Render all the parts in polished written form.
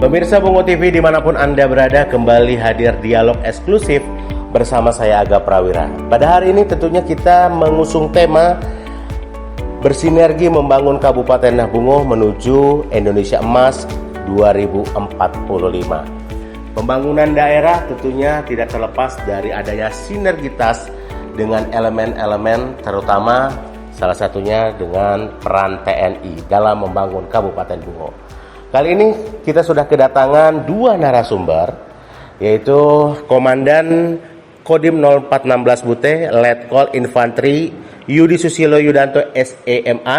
Pemirsa Bungo TV dimanapun Anda berada, kembali hadir dialog eksklusif bersama saya Aga Prawira. Pada hari ini tentunya kita mengusung tema bersinergi membangun Kabupaten Nahbungo menuju Indonesia Emas 2045. Pembangunan daerah tentunya tidak terlepas dari adanya sinergitas dengan elemen-elemen, terutama salah satunya dengan peran TNI dalam membangun Kabupaten Bungo. Kali ini kita sudah kedatangan dua narasumber, yaitu Komandan Kodim 0416 Bute, Letkol Infanteri Yudi Susilo Yudanto SEMA,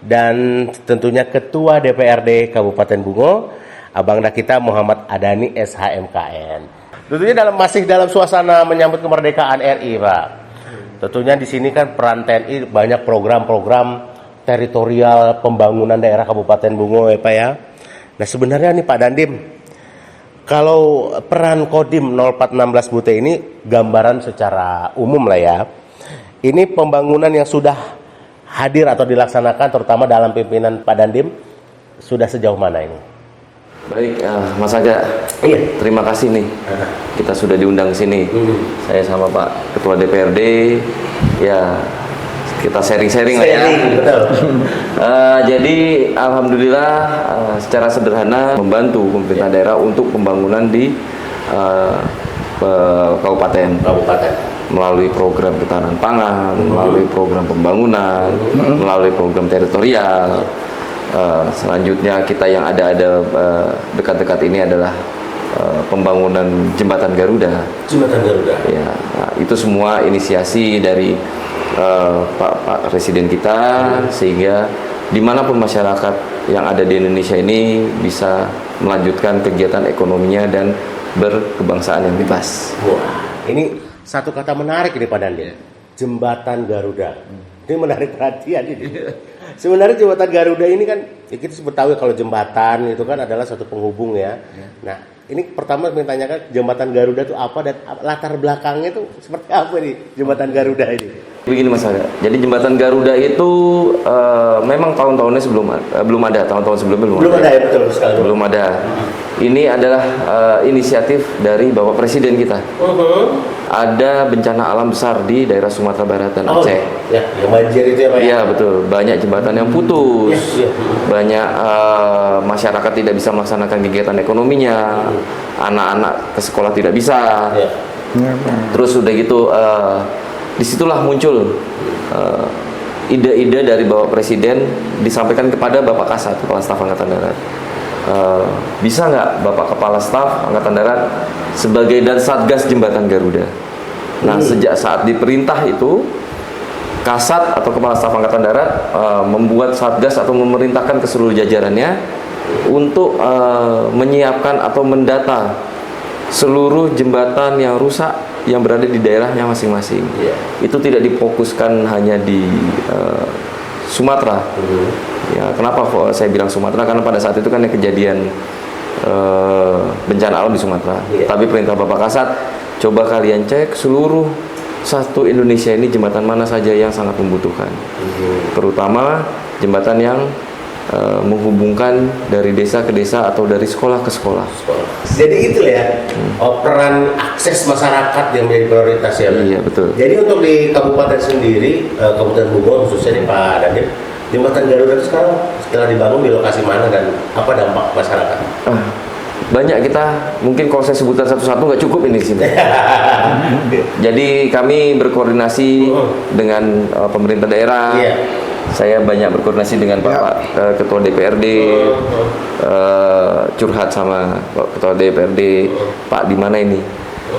dan tentunya Ketua DPRD Kabupaten Bungo, Abangda kita Muhammad Adani SHMKN. Tentunya masih dalam suasana menyambut kemerdekaan RI, Pak. Tentunya di sini kan peran TNI banyak program-program teritorial pembangunan daerah Kabupaten Bungo, ya Pak ya. Nah sebenarnya nih Pak Dandim, kalau peran Kodim 0416 Bute ini gambaran secara umum lah ya. Ini pembangunan yang sudah hadir atau dilaksanakan terutama dalam pimpinan Pak Dandim sudah sejauh mana ini? Baik, Mas Aga, Iya. terima kasih nih kita sudah diundang ke sini. Saya sama Pak Ketua DPRD, ya kita sharing-sharing lah ya. Betul. Jadi alhamdulillah secara sederhana membantu pemerintah daerah untuk pembangunan di kabupaten melalui program ketahanan pangan, melalui program pembangunan, melalui program teritorial. Selanjutnya kita yang ada dekat-dekat ini adalah pembangunan jembatan Garuda. Jembatan Garuda. Ya, nah, itu semua inisiasi dari Pak Presiden kita, sehingga dimanapun masyarakat yang ada di Indonesia ini bisa melanjutkan kegiatan ekonominya dan berkebangsaan yang bebas. Wah, ini satu kata menarik ini Pak Dandi, jembatan Garuda. Ini menarik perhatian ini. Sebenarnya jembatan Garuda ini kan, ya kita sebut tahu kalau jembatan itu kan adalah satu penghubung ya. Nah, ini pertama ingin tanyakan jembatan Garuda itu apa dan latar belakangnya itu seperti apa nih jembatan Garuda ini? Begini Mas Aga, jadi jembatan Garuda itu memang tahun-tahunnya belum ada, tahun-tahun sebelumnya belum ada. Ya, betul sekali. Belum ada. Ini adalah inisiatif dari Bapak Presiden kita. Ada bencana alam besar di daerah Sumatera Barat dan Aceh. Ya, yang banjir itu ya Pak? Iya betul, banyak jembatan yang putus, banyak masyarakat tidak bisa melaksanakan kegiatan ekonominya, anak-anak ke sekolah tidak bisa. Terus udah gitu, disitulah muncul ide-ide dari Bapak Presiden disampaikan kepada Bapak Kasat, Kepala Staf Angkatan Darat. Bisa nggak Bapak Kepala Staf Angkatan Darat sebagai dan Satgas Jembatan Garuda? Nah sejak saat diperintah itu, Kasat atau Kepala Staf Angkatan Darat membuat Satgas atau memerintahkan ke seluruh jajarannya untuk menyiapkan atau mendata seluruh jembatan yang rusak yang berada di daerahnya masing-masing. Itu tidak difokuskan hanya di Sumatera. Ya, kenapa saya bilang Sumatera? Karena pada saat itu kan yang kejadian bencana alam di Sumatera. Tapi perintah Bapak Kasat, coba kalian cek seluruh satu Indonesia ini jembatan mana saja yang sangat membutuhkan, terutama jembatan yang menghubungkan dari desa ke desa atau dari sekolah ke sekolah. Jadi itu ya, peran akses masyarakat yang menjadi prioritas ya. Iya betul. Jadi untuk di kabupaten sendiri, Kabupaten Bungo khususnya nih Pak Dandim, jembatan Garuda itu sekarang setelah dibangun di lokasi mana dan apa dampak masyarakat? Banyak, kita mungkin kalau saya sebutkan satu-satu nggak cukup ini sini. Jadi kami berkoordinasi dengan pemerintah daerah. Saya banyak berkoordinasi dengan Pak Ketua DPRD, curhat sama Pak Ketua DPRD, Pak di mana ini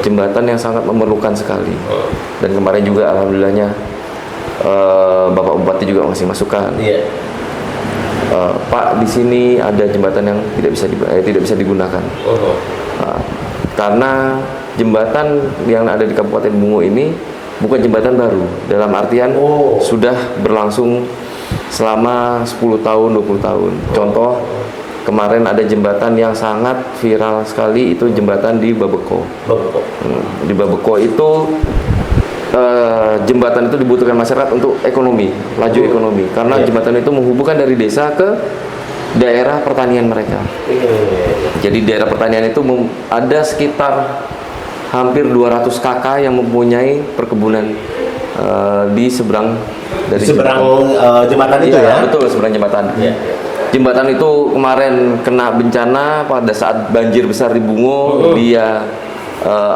jembatan yang sangat memerlukan sekali. Dan kemarin juga alhamdulillahnya Bapak Bupati juga ngasih masukan. Pak di sini ada jembatan yang tidak bisa digunakan. Karena jembatan yang ada di Kabupaten Bungo ini bukan jembatan baru, dalam artian sudah berlangsung selama 10 tahun, 20 tahun. Contoh, kemarin ada jembatan yang sangat viral sekali, itu jembatan di Babeko. Di Babeko itu jembatan itu dibutuhkan masyarakat untuk ekonomi, laju ekonomi, karena jembatan itu menghubungkan dari desa ke daerah pertanian mereka. Jadi daerah pertanian itu ada sekitar hampir 200 KK yang mempunyai perkebunan di seberang dari jembatan itu ya? Betul, seberang jembatan. Jembatan itu kemarin kena bencana pada saat banjir besar di Bungo, dia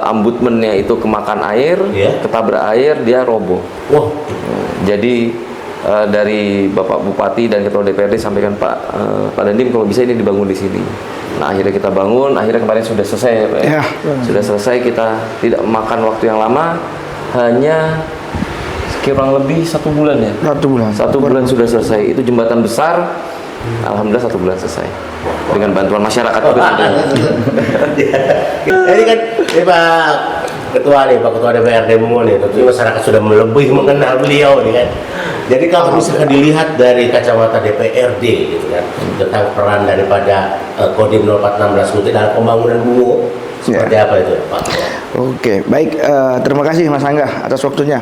ambutmennya itu kemakan air, ketabrak air, dia roboh. Jadi dari Bapak Bupati dan Ketua DPRD sampaikan Pak Dandim kalau bisa ini dibangun di sini. Nah akhirnya kita bangun, akhirnya kemarin sudah selesai, Pak. Sudah selesai, kita tidak memakan waktu yang lama, hanya kurang lebih 1 bulan ya. 1 bulan sudah selesai. Itu jembatan besar. Alhamdulillah 1 bulan selesai dengan bantuan masyarakat juga. Jadi kan Pak Ketua DPRD Bungo nih, tentunya masyarakat sudah lebih mengenal beliau nih kan. Jadi kalau misalkan dilihat dari kacamata DPRD gitu kan, tentang peran daripada Kodim 0416 Bungo dalam pembangunan Bungo, seperti apa itu Pak? Oke, baik. Terima kasih Mas Angga atas waktunya.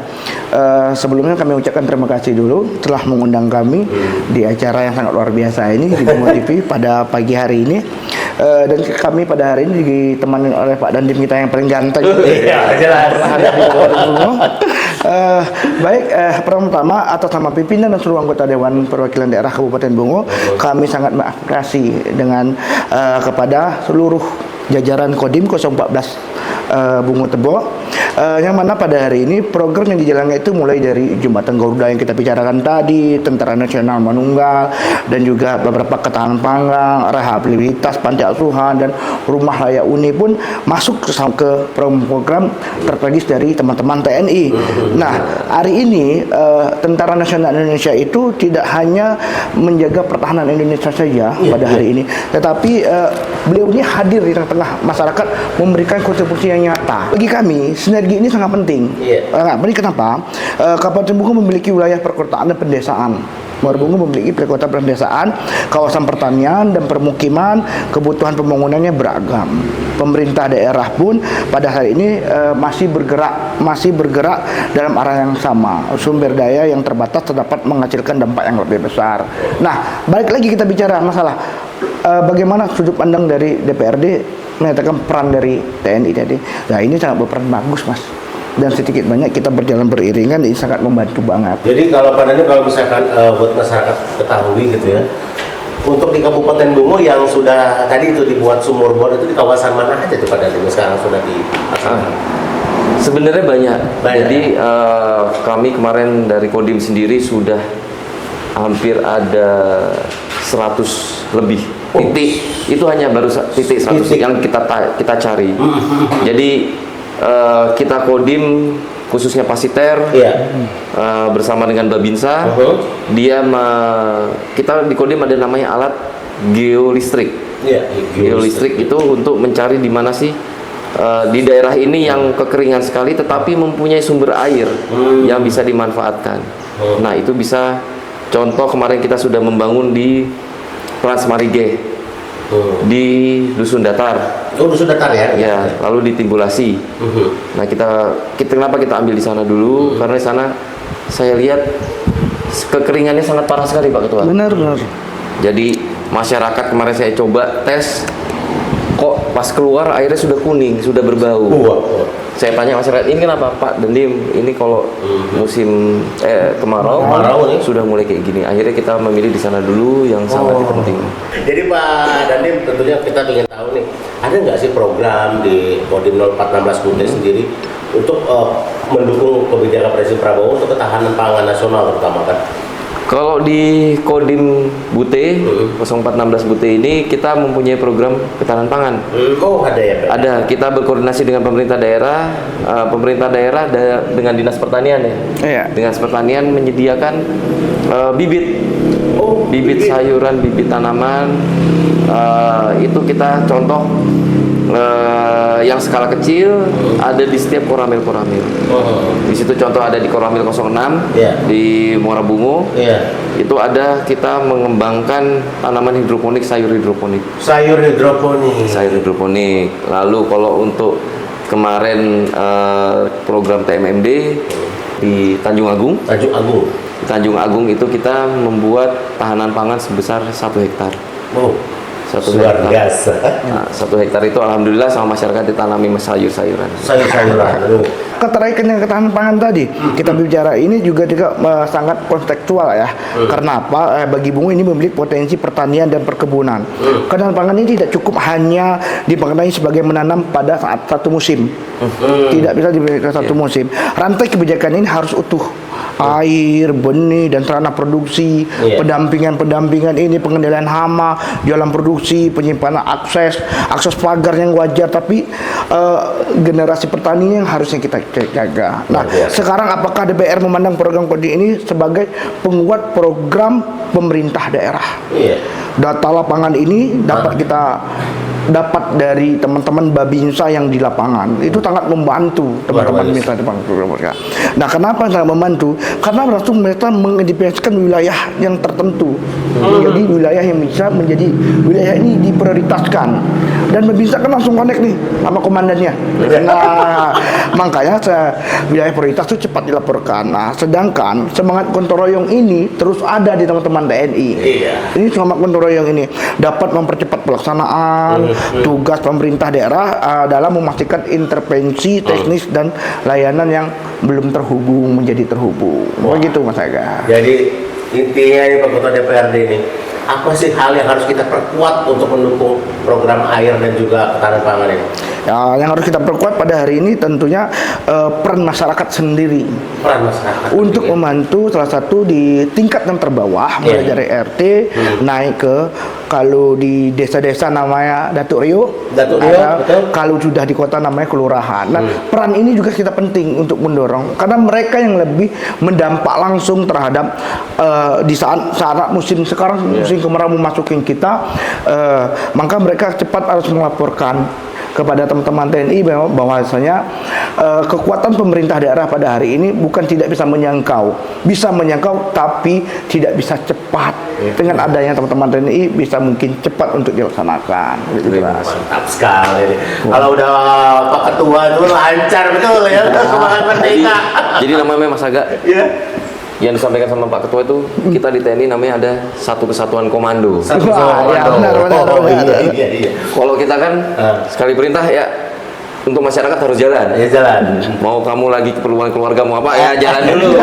Sebelumnya kami ucapkan terima kasih dulu telah mengundang kami di acara yang sangat luar biasa ini di Bungo TV pada pagi hari ini. Dan kami pada hari ini ditemani oleh Pak Dandim kita yang paling ganteng. Iya, jelas. Baik, pertama atas nama pimpinan dan seluruh anggota Dewan Perwakilan Daerah Kabupaten Bungo, kami sangat mengapresiasi dengan kepada seluruh jajaran Kodim 014 Bungo Tebo, yang mana pada hari ini program yang dijalankan itu mulai dari jembatan Garuda yang kita bicarakan tadi, Tentara Nasional Manunggal, dan juga beberapa ketahanan pangan, rehabilitas panti asuhan, dan rumah layak uni pun masuk ke program terpegis dari teman-teman TNI. Nah, hari ini Tentara Nasional Indonesia itu tidak hanya menjaga pertahanan Indonesia saja pada hari ini, tetapi beliau ini hadir di tengah-tengah masyarakat memberikan kontribusi yang nyata. Bagi kami, sinergi ini sangat penting. Kenapa? Kabupaten Bungo memiliki wilayah perkotaan dan pedesaan. Muara Bungo memiliki perkotaan pedesaan, kawasan pertanian dan permukiman, kebutuhan pembangunannya beragam. Pemerintah daerah pun pada hari ini masih bergerak dalam arah yang sama. Sumber daya yang terbatas terdapat menghasilkan dampak yang lebih besar. Nah, balik lagi kita bicara masalah bagaimana sudut pandang dari DPRD menyatakan peran dari TNI tadi. Nah, ini sangat berperan bagus, Mas. Dan sedikit banyak kita berjalan beriringan, ini sangat membantu banget. Jadi kalau Pak Dandim, kalau misalkan buat masyarakat ketahui gitu ya, untuk di Kabupaten Bungo yang sudah tadi itu dibuat sumur bor itu di kawasan mana aja tuh Pak Dandim sekarang sudah dilaksanakan? Sebenarnya banyak. Jadi kami kemarin dari Kodim sendiri sudah hampir ada 100 lebih titik. Itu hanya baru titik 100 yang kita cari. Jadi kita Kodim khususnya Pasiter bersama dengan Babinsa, kita di Kodim ada namanya alat geolistrik. Geolistrik itu untuk mencari di mana sih di daerah ini yang kekeringan sekali tetapi mempunyai sumber air yang bisa dimanfaatkan. Nah, itu bisa contoh kemarin kita sudah membangun di Transmarige. Di Dusun Datar. Dusun Datar ya? Ya, lalu di Timbulasi. Nah, kenapa kita ambil di sana dulu? Karena di sana saya lihat kekeringannya sangat parah sekali, Pak Ketua. Benar. Jadi masyarakat kemarin saya coba tes, kok pas keluar airnya sudah kuning, sudah berbau. Saya tanya masyarakat, ini kenapa Pak Dandim? Ini kalau musim kemarau sudah mulai kayak gini. Akhirnya kita memilih di sana dulu yang sangat penting. Jadi Pak Dandim, tentunya kita ingin tahu nih, ada nggak sih program di Kodim 0416 Bungo sendiri untuk mendukung kebijakan Presiden Prabowo untuk ketahanan pangan nasional terutama kan? Kalau di Kodim Bute 0416 Bute ini kita mempunyai program ketahanan pangan. Ada ya, Pak? Ada. Kita berkoordinasi dengan pemerintah daerah dengan Dinas Pertanian ya. Dinas Pertanian menyediakan bibit sayuran, bibit tanaman. Itu kita contoh yang skala kecil ada di setiap koramil. Di situ contoh ada di koramil 06 di Muara Bungo. Itu ada kita mengembangkan tanaman hidroponik, sayur hidroponik. Lalu kalau untuk kemarin program TMMD di Tanjung Agung. Tanjung Agung itu kita membuat tahanan pangan sebesar 1 hektar. Oh, Satu luar hektar. biasa. Nah, 1 hektar itu alhamdulillah sama masyarakat ditanami sayur-sayuran. Sayur-sayuran. Keterkaitan dengan ketahanan pangan tadi kita bicara ini juga sangat kontekstual ya. Karena apa? Bagi Bungo ini memiliki potensi pertanian dan perkebunan. Ketahanan pangan ini tidak cukup hanya dimaknai sebagai menanam pada saat satu musim. Tidak bisa diberikan satu musim. Rantai kebijakan ini harus utuh. Air, benih, dan sarana produksi, pendampingan ini, pengendalian hama, jualan produksi, penyimpanan akses pagar yang wajar, tapi generasi petani yang harusnya kita jaga. Nah, sekarang apakah DPR memandang program Kodim ini sebagai penguat program pemerintah daerah? Data lapangan ini dapat dari teman-teman Babinsa yang di lapangan. Itu sangat membantu teman-teman mitra di program mereka. Nah, kenapa sangat membantu? Karena langsung mereka mengidentifikasikan wilayah yang tertentu. Jadi wilayah yang bisa menjadi wilayah ini diprioritaskan. Dan Babinsa kan langsung connect nih sama komandannya. Nah, makanya wilayah prioritas itu cepat dilaporkan. Nah, sedangkan semangat gotong royong ini terus ada di teman-teman TNI. Ini semangat gotong royong ini dapat mempercepat pelaksanaan tugas pemerintah daerah dalam memastikan intervensi teknis dan layanan yang belum terhubung menjadi terhubung. Begitu Mas Aga. Jadi intinya ini Pak Ketua DPRD ini, apa sih hal yang harus kita perkuat untuk mendukung program air dan juga ketahanan pangan ini? Ya, yang harus kita perkuat pada hari ini tentunya peran masyarakat sendiri. Peran masyarakat untuk membantu salah satu di tingkat yang terbawah, mulai dari RT naik ke, kalau di desa-desa namanya Datuk Rio, betul. Kalau sudah di kota namanya kelurahan. Nah, peran ini juga kita penting untuk mendorong karena mereka yang lebih mendampak langsung terhadap di saat musim sekarang musim kemarau memasuki kita, maka mereka cepat harus melaporkan kepada teman-teman TNI bahwasanya kekuatan pemerintah daerah pada hari ini bukan tidak bisa menyangkau tapi tidak bisa cepat. Dengan adanya teman-teman TNI bisa mungkin cepat untuk dilaksanakan. Mantap sekali. Kalau udah Pak Ketua itu lancar betul ya, semangat merdeka. Jadi namanya Mas Aga. Yang disampaikan sama Pak Ketua itu, kita di TNI namanya ada satu kesatuan komando. Iya. Kalau kita kan sekali perintah ya untuk masyarakat harus jalan. Ya jalan. Mau kamu lagi keperluan keluarga mau apa ya jalan dulu.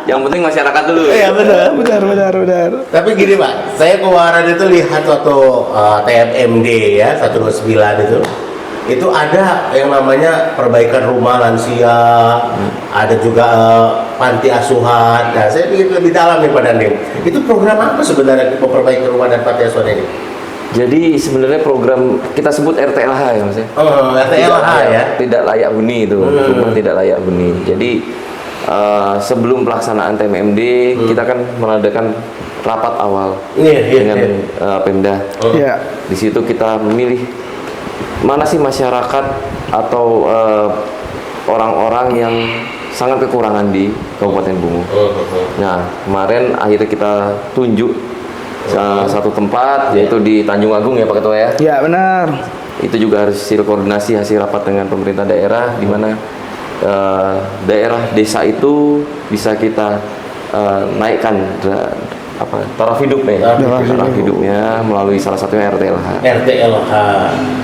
Yang penting masyarakat dulu. Iya Benar. Tapi gini Pak, saya kemarin itu lihat suatu TMMD ya 129 itu ada yang namanya perbaikan rumah lansia, ada juga panti asuhan. Nah, saya ingin lebih dalam nih Pak Dandim. Itu program apa sebenarnya memperbaiki rumah dan panti asuhan ini? Jadi sebenarnya program kita sebut RTLH ya Mas ya. RTLH ya. Tidak layak huni itu, rumah tidak layak huni. Jadi sebelum pelaksanaan TMMD kita kan mengadakan rapat awal dengan Pemda. Di situ kita memilih mana sih masyarakat atau orang-orang yang sangat kekurangan di Kabupaten Bungo. Nah, kemarin akhirnya kita tunjuk satu tempat yaitu di Tanjung Agung ya Pak Ketua ya. Ya benar. Itu juga hasil koordinasi hasil rapat dengan pemerintah daerah di mana daerah desa itu bisa kita naikkan taraf hidupnya, taraf hidupnya melalui salah satunya RTLH.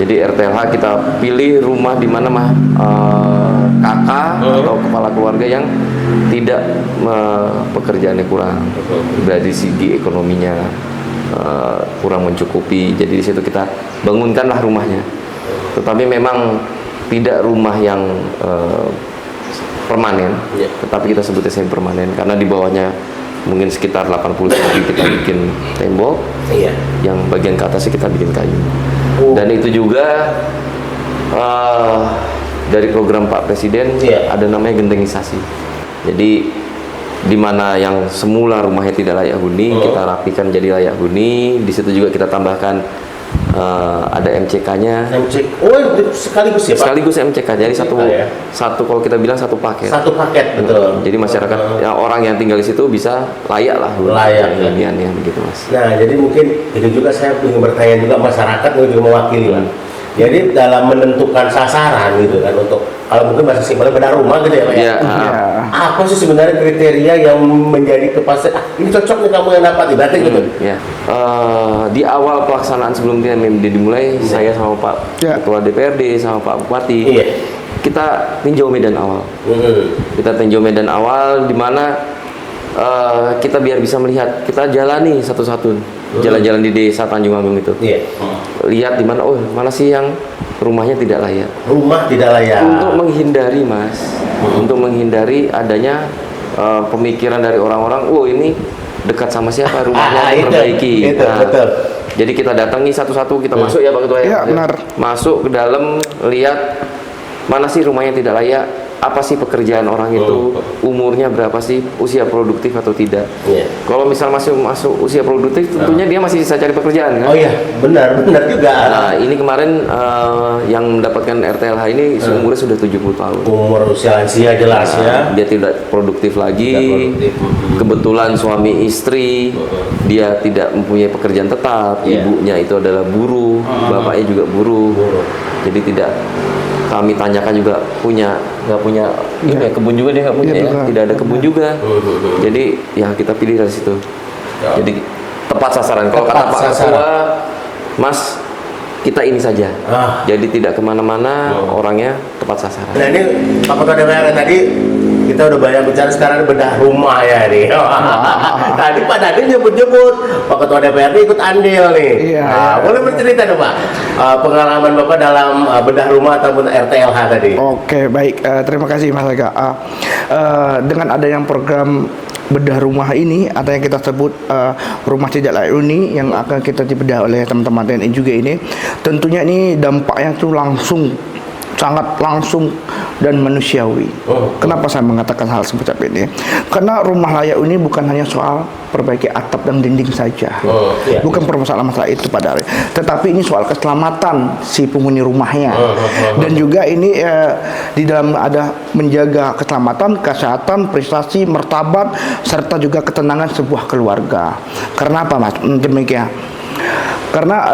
Jadi RTLH kita pilih rumah di mana kakak atau kepala keluarga yang tidak pekerjaannya kurang, dari segi ekonominya kurang mencukupi. Jadi di situ kita bangunkanlah rumahnya. Tetapi memang tidak rumah yang permanen, tetapi kita sebutnya semi permanen karena di bawahnya mungkin sekitar 80 cm kita bikin tembok, yang bagian ke atasnya kita bikin kayu. Dan itu juga dari program Pak Presiden ada namanya gentengisasi. Jadi di mana yang semula rumahnya tidak layak huni kita rapikan jadi layak huni. Di situ juga kita tambahkan ada MCK-nya. Sekaligus ya Pak? Sekaligus MCK. Jadi satu kalau kita bilang satu paket. Satu paket, betul. Jadi masyarakat orang yang tinggal di situ bisa layak lah. Layak. Ya, begitu Mas. Nah, jadi mungkin itu juga saya ingin bertanya juga masyarakat juga mewakili Pak. Jadi dalam menentukan sasaran gitu kan untuk kalau mungkin bahasa simpelnya benar rumah gitu ya Pak ya. Apa sih sebenarnya kriteria yang menjadi kepastian? Ini cocok nih kamu yang dapat, berarti gitu. Ya. Di awal pelaksanaan sebelum TMMD dimulai, saya sama Pak Ketua DPRD sama Pak Bupati, kita tinjau medan awal. Kita tinjau medan awal di mana kita biar bisa melihat, kita jalani satu-satu jalan-jalan di desa Tanjung Agung itu. Lihat di mana, oh mana sih yang rumahnya tidak layak. Rumah tidak layak. Untuk menghindari Mas, untuk menghindari adanya pemikiran dari orang-orang, oh ini dekat sama siapa rumahnya diperbaiki. Betul. Jadi kita datangi satu-satu, kita masuk ya Pak Ketua ya. Benar. Masuk ke dalam, lihat mana sih rumahnya tidak layak, apa sih pekerjaan orang itu, umurnya berapa sih, usia produktif atau tidak. Kalau misal masuk usia produktif, tentunya dia masih bisa cari pekerjaan kan. Oh iya, benar juga. Nah ini kemarin yang mendapatkan RTLH ini umurnya sudah 70 tahun. Umur usia lansia jelas ya. Dia tidak produktif lagi. Kebetulan suami istri, dia tidak mempunyai pekerjaan tetap. Ibunya itu adalah buruh, bapaknya juga buruh. Jadi tidak, kami tanyakan juga nggak punya kebun juga, dia nggak punya tidak ada kebun juga. Jadi ya kita pilih dari situ. Jadi tepat sasaran. Kalau kata Pak Ketua, Mas, kita ini saja. Jadi tidak kemana-mana, orangnya tepat sasaran. Nah ini Pak Ketua DPR tadi kita udah banyak bicara, sekarang bedah rumah ya nih. Tadi Pak Nadiem nyebut-nyebut Pak Ketua DPRD ikut andil nih. Boleh bercerita dong Pak, pengalaman Bapak dalam bedah rumah ataupun RTLH tadi. Oke, baik. Terima kasih Mas Ega. Dengan adanya program bedah rumah ini, atau yang kita sebut rumah tidak layak huni yang akan kita dibedah oleh teman-teman TNI juga ini, tentunya ini dampaknya itu sangat langsung dan manusiawi. Kenapa saya mengatakan hal seperti ini? Karena rumah layak ini bukan hanya soal perbaiki atap dan dinding saja. Bukan permasalahan masalah itu pada hari, tetapi ini soal keselamatan si penghuni rumahnya. Dan juga ini di dalam ada menjaga keselamatan, kesehatan, prestasi, martabat, serta juga ketenangan sebuah keluarga. Karena apa Mas? Demikian. Karena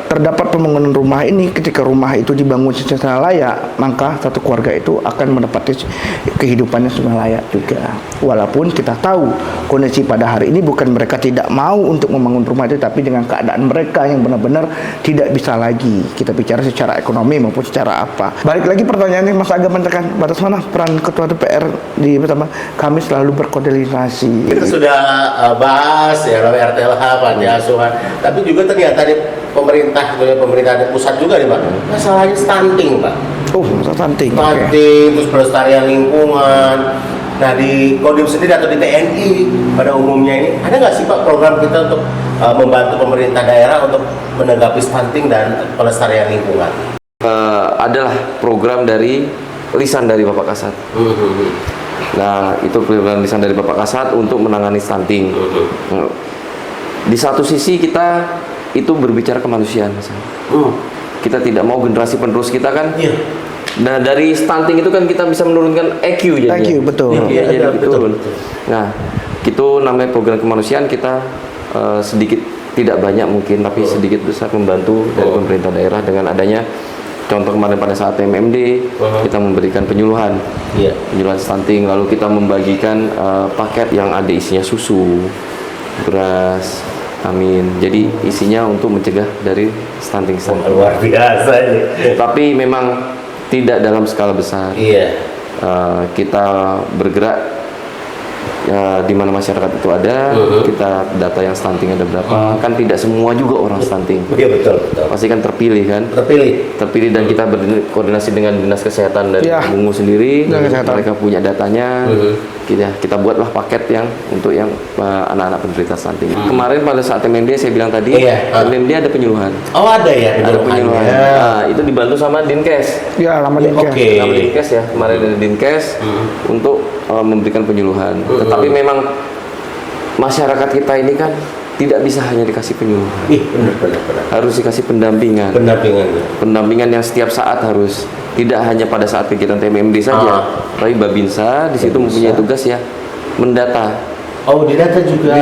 terdapat pembangunan rumah ini, ketika rumah itu dibangun secara layak, maka satu keluarga itu akan mendapati kehidupannya secara layak juga. Walaupun kita tahu kondisi pada hari ini bukan mereka tidak mau untuk membangun rumah itu, tapi dengan keadaan mereka yang benar-benar tidak bisa lagi. Kita bicara secara ekonomi maupun secara apa. Balik lagi pertanyaannya Mas Aga menanyakan batas mana peran Ketua DPR di pertama, kami selalu berkoordinasi. Kita sudah bahas ya RTLH, panti asuhan, tapi juga ternyata di pemerintah pusat juga nih Pak, masalahnya stunting Pak. Masalah stunting. Terus pelestarian lingkungan. Nah di Kodim sendiri atau di TNI pada umumnya ini ada nggak sih Pak program kita untuk membantu pemerintah daerah untuk menanggapi stunting dan pelestarian lingkungan? Adalah program dari lisan dari Bapak Kasat. Nah itu program lisan dari Bapak Kasat untuk menangani stunting. Di satu sisi kita itu berbicara kemanusiaan, kita tidak mau generasi penerus kita kan. Nah dari stunting itu kan kita bisa menurunkan EQ jadi. EQ betul. Jadi turun. Nah itu namanya program kemanusiaan, kita sedikit, tidak banyak mungkin, tapi sedikit besar membantu dari pemerintah daerah dengan adanya contoh kemarin pada saat TMMD kita memberikan penyuluhan stunting, lalu kita membagikan paket yang ada isinya susu, beras, jadi isinya untuk mencegah dari stunting. Luar biasa ini. Tapi memang tidak dalam skala besar. Kita bergerak di mana masyarakat itu ada, kita data yang stunting ada berapa, kan tidak semua juga orang stunting. Iya betul. Pasti kan terpilih kan? Terpilih dan kita berkoordinasi dengan dinas kesehatan dari Bungo sendiri, mereka punya datanya. Kita buatlah paket yang untuk yang anak-anak penderita stunting. Kemarin pada saat MMD saya bilang tadi, MMD ada penyuluhan. Oh ada ya? Ada penyuluhan. Nah, itu dibantu sama Dinkes. Nama Dinkes. Nama Dinkes ya. Kemarin ada Dinkes untuk memberikan penyuluhan. Tetapi memang masyarakat kita ini kan tidak bisa hanya dikasih penyuluhan. Benar. Harus dikasih pendampingan. Pendampingan yang setiap saat harus, tidak hanya pada saat kegiatan TMMD saja, tapi Babinsa di situ mempunyai tugas ya mendata. Di data juga.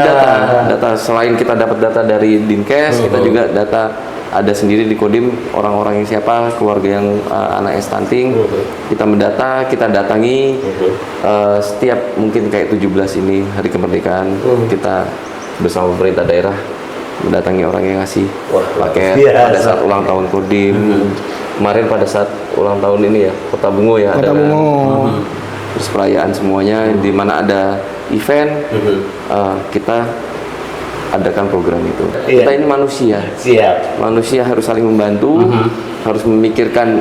Data selain kita dapat data dari Dinkes, kita juga data ada sendiri di Kodim orang-orang yang siapa, keluarga yang anaknya stunting. Kita mendata, kita datangi setiap mungkin kayak 17 ini hari kemerdekaan, kita bersama pemerintah daerah mendatangi orang yang ngasih paket pada saat ulang tahun Kodim. Kemarin pada saat ulang tahun ini ya, Kota Bungo ya, Kota ada Bungo. terus perayaan semuanya, di mana ada event, kita adakan program itu. Kita ini manusia. Manusia harus saling membantu, harus memikirkan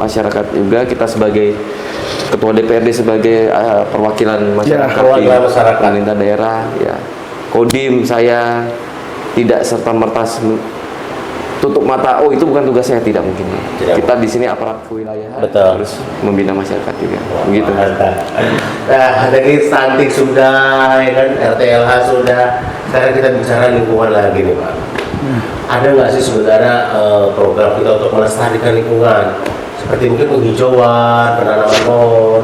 masyarakat juga. Kita sebagai ketua DPRD, sebagai perwakilan masyarakat di pemerintah daerah, ya Kodim, saya tidak serta-merta tutup mata, oh itu bukan tugas saya, tidak mungkin. Kita di sini aparat kewilayahan, harus membina masyarakat juga. Begitu. Nah, dari stunting sudah, ya kan, RTLH sudah. Sekarang kita bicara lingkungan lagi nih, Pak. Ada nggak sih sebenarnya program kita untuk melestarikan lingkungan? Seperti mungkin penghijauan, penanaman pohon.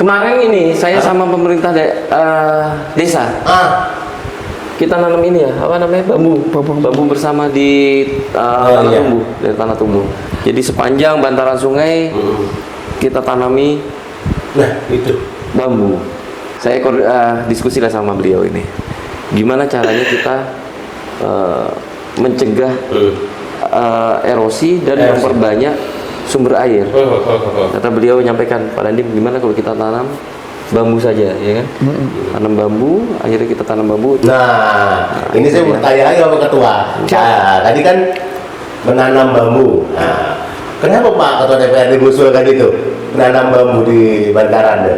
Kemarin ini saya sama pemerintah desa. Kita nanam ini ya, apa namanya, bambu bersama di tanah tumbuh, dari tanah tumbuh. Jadi sepanjang bantaran sungai kita tanami itu bambu. Saya diskusi lah sama beliau ini, gimana caranya kita mencegah erosi dan memperbanyak sumber air. Kata beliau menyampaikan, Pak Dandim, gimana kalau kita tanam bambu saja, ya kan? Tanam bambu, akhirnya kita tanam bambu. Nah, ini saya bertanya lagi sama Ketua. Nah, tadi kan menanam bambu. Nah, kenapa Pak Ketua DPRD mengusulkan itu, menanam bambu di bantaran?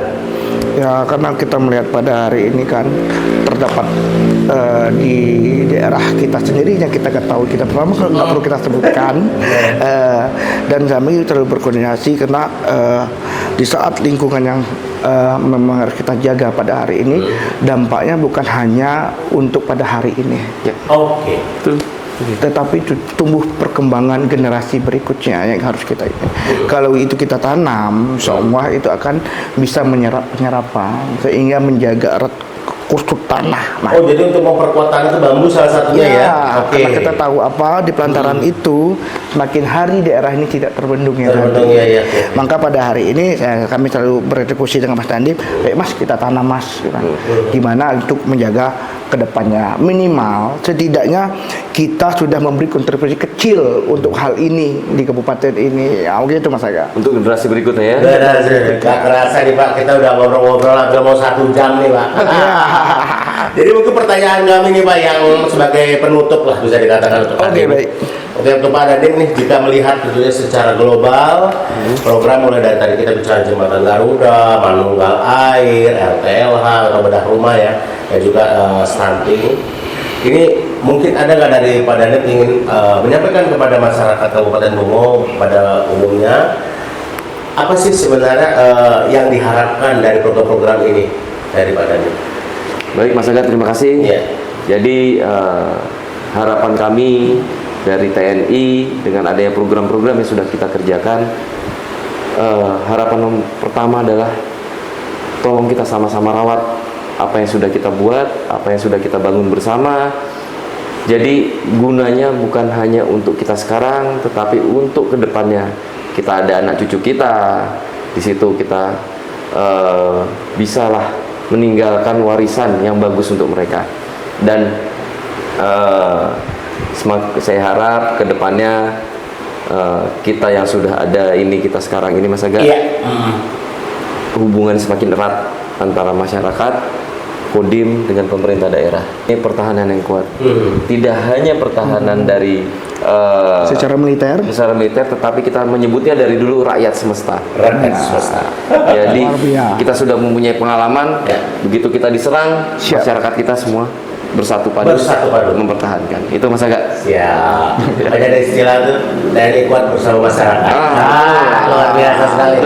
Ya, karena kita melihat pada hari ini kan terdapat di daerah kita sendiri yang kita ketahui, kita pertama nggak perlu kita sebutkan, dan kami terlalu berkoordinasi karena di saat lingkungan yang memang harus kita jaga pada hari ini, dampaknya bukan hanya untuk pada hari ini, tetapi tumbuh perkembangan generasi berikutnya yang harus kita ini. Kalau itu kita tanam, semua itu akan bisa menyerap penyerapan sehingga menjaga kusut tanah. Oh, jadi untuk memperkuat tanah itu bambu salah satunya ya? Karena kita tahu apa di pelantaran itu semakin hari daerah ini tidak terbendung ya. Maka pada hari ini kami selalu berdiskusi dengan Mas Dandim, baik Mas, kita tanam Mas, gimana untuk menjaga kedepannya, minimal setidaknya kita sudah memberi kontribusi kecil untuk hal ini di kabupaten ini. Ya mungkin itu Mas Aga. Untuk generasi berikutnya ya. Gak kerasa nih Pak, kita udah ngobrol-ngobrol hampir mau 1 jam nih Pak. Jadi mungkin pertanyaan kami nih Pak yang sebagai penutup lah bisa dikatakan untuk baik. Oke, untuk Pak Dandim nih, jika melihat tentunya secara global, program mulai dari tadi kita bicara jembatan Garuda, manunggal air, RTLH atau bedah rumah ya, dan juga stunting. Ini mungkin ada nggak dari Pak Dandim ingin menyampaikan kepada masyarakat Kabupaten Bungo pada umumnya, apa sih sebenarnya yang diharapkan dari program-program ini dari Pak Dandim? Baik Mas Aga, terima kasih. Jadi harapan kami dari TNI dengan adanya program-program yang sudah kita kerjakan, harapan pertama adalah tolong kita sama-sama rawat apa yang sudah kita buat, apa yang sudah kita bangun bersama. Jadi gunanya bukan hanya untuk kita sekarang, tetapi untuk kedepannya. Kita ada anak cucu kita, di situ kita bisalah meninggalkan warisan yang bagus untuk mereka. Dan saya harap kedepannya kita yang sudah ada ini, kita sekarang ini Mas Aga, hubungan semakin erat antara masyarakat, Kodim dengan pemerintah daerah. Ini pertahanan yang kuat. Tidak hanya pertahanan dari secara militer, tetapi kita menyebutnya dari dulu rakyat semesta. Jadi kita sudah mempunyai pengalaman. Begitu kita diserang, masyarakat kita semua bersatu padu mempertahankan. Itu Mas Aga. Siap. Ada istilah itu TNI kuat bersama masyarakat. Luar biasa sekali.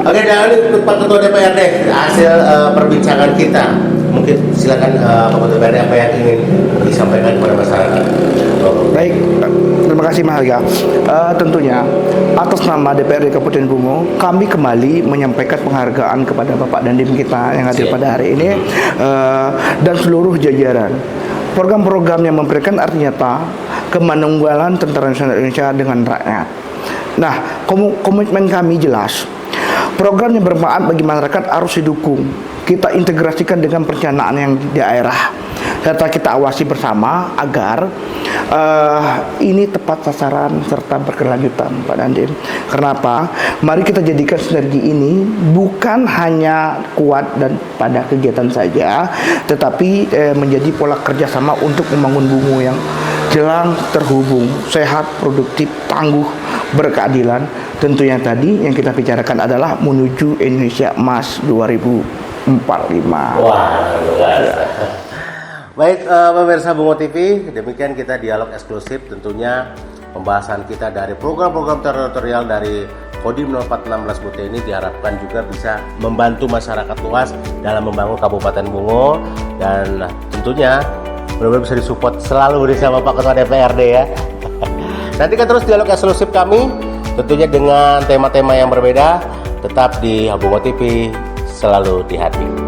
Oke, dan ini Pak Ketua DPRD, hasil perbincangan kita. Mungkin silakan Pak Ketua DPRD, apa yang ingin disampaikan kepada masyarakat. Baik, terima kasih Mas Aga. Tentunya atas nama DPRD Kabupaten Bungo, kami kembali menyampaikan penghargaan kepada Bapak Dandim kita yang hadir pada hari ini, dan seluruh jajaran. program-program yang memberikan arti nyata kemanunggalan Tentara Nasional Indonesia dengan rakyat. Nah, komitmen kami jelas. Program yang bermanfaat bagi masyarakat harus didukung. Kita integrasikan dengan perencanaan yang di daerah, serta kita awasi bersama agar ini tepat sasaran serta berkelanjutan, Pak Dandim. Kenapa? Mari kita jadikan sinergi ini bukan hanya kuat dan pada kegiatan saja, tetapi menjadi pola kerjasama untuk membangun Bungo yang jelang, terhubung, sehat, produktif, tangguh, berkeadilan. Tentunya tadi yang kita bicarakan adalah menuju Indonesia Emas 2045. Wah, luar biasa. Baik, pemirsa Bungo TV, demikian kita dialog eksklusif, tentunya pembahasan kita dari program-program teritorial dari Kodim 0416 Bute ini diharapkan juga bisa membantu masyarakat luas dalam membangun Kabupaten Bungo, dan tentunya benar-benar bisa disupport selalu bersama Pak Ketua DPRD ya. Nantikan terus dialog eksklusif kami, tentunya dengan tema-tema yang berbeda, tetap di Bungo TV, selalu di hati.